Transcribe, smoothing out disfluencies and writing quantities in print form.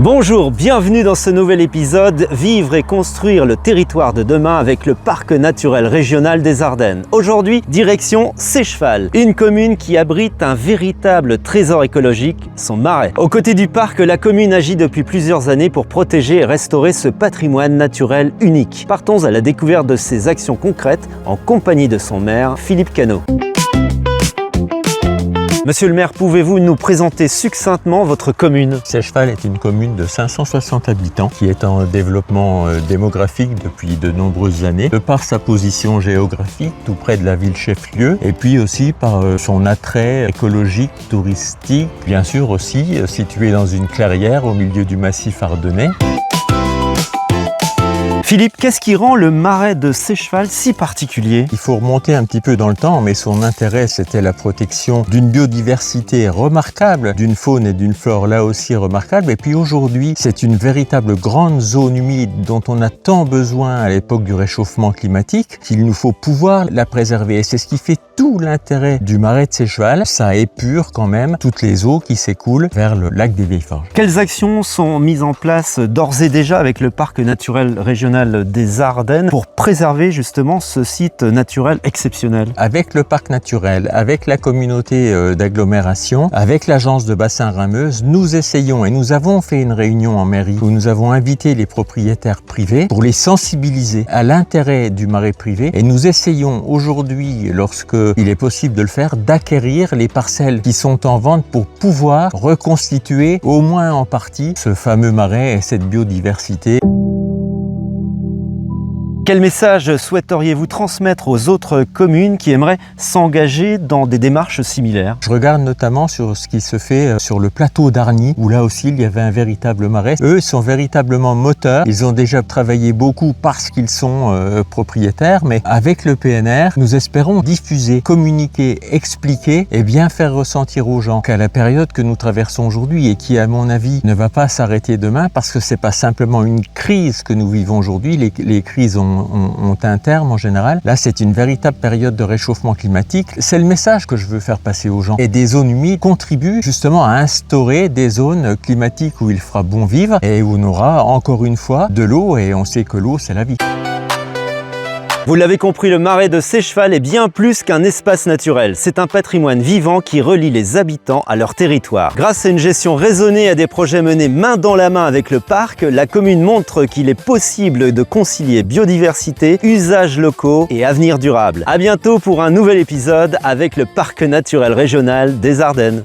Bonjour, bienvenue dans ce nouvel épisode Vivre et construire le territoire de demain avec le Parc naturel régional des Ardennes. Aujourd'hui, direction Sécheval, une commune qui abrite un véritable trésor écologique, son marais. Aux côtés du parc, la commune agit depuis plusieurs années pour protéger et restaurer ce patrimoine naturel unique. Partons à la découverte de ses actions concrètes en compagnie de son maire, Philippe Cano. Monsieur le maire, pouvez-vous nous présenter succinctement votre commune? Sécheval est une commune de 560 habitants qui est en développement démographique depuis de nombreuses années, de par sa position géographique tout près de la ville chef-lieu et puis aussi par son attrait écologique, touristique, bien sûr aussi situé dans une clairière au milieu du massif ardennais. Philippe, qu'est-ce qui rend le marais de Sécheval si particulier? Il faut remonter un petit peu dans le temps, mais son intérêt, c'était la protection d'une biodiversité remarquable, d'une faune et d'une flore là aussi remarquables. Et puis aujourd'hui, c'est une véritable grande zone humide dont on a tant besoin à l'époque du réchauffement climatique qu'il nous faut pouvoir la préserver. Et c'est ce qui fait tout l'intérêt du marais de Sécheval. Ça épure quand même toutes les eaux qui s'écoulent vers le lac des Vieilles Forges. Quelles actions sont mises en place d'ores et déjà avec le parc naturel régional des Ardennes pour préserver justement ce site naturel exceptionnel? Avec le parc naturel, avec la communauté d'agglomération, avec l'agence de bassin Rameuse, nous essayons et nous avons fait une réunion en mairie où nous avons invité les propriétaires privés pour les sensibiliser à l'intérêt du marais privé et nous essayons aujourd'hui, lorsque il est possible de le faire, d'acquérir les parcelles qui sont en vente pour pouvoir reconstituer au moins en partie ce fameux marais et cette biodiversité. Quel message souhaiteriez-vous transmettre aux autres communes qui aimeraient s'engager dans des démarches similaires? Je regarde notamment sur ce qui se fait sur le plateau d'Arny, où là aussi il y avait un véritable marais. Eux sont véritablement moteurs. Ils ont déjà travaillé beaucoup parce qu'ils sont propriétaires, mais avec le PNR, nous espérons diffuser, communiquer, expliquer et bien faire ressentir aux gens qu'à la période que nous traversons aujourd'hui et qui, à mon avis, ne va pas s'arrêter demain parce que c'est pas simplement une crise que nous vivons aujourd'hui. Les crises ont un terme en général. Là, c'est une véritable période de réchauffement climatique. C'est le message que je veux faire passer aux gens. Et des zones humides contribuent justement à instaurer des zones climatiques où il fera bon vivre et où on aura encore une fois de l'eau et on sait que l'eau, c'est la vie. Vous l'avez compris, le marais de Sécheval est bien plus qu'un espace naturel. C'est un patrimoine vivant qui relie les habitants à leur territoire. Grâce à une gestion raisonnée et à des projets menés main dans la main avec le parc, la commune montre qu'il est possible de concilier biodiversité, usages locaux et avenir durable. À bientôt pour un nouvel épisode avec le Parc naturel régional des Ardennes.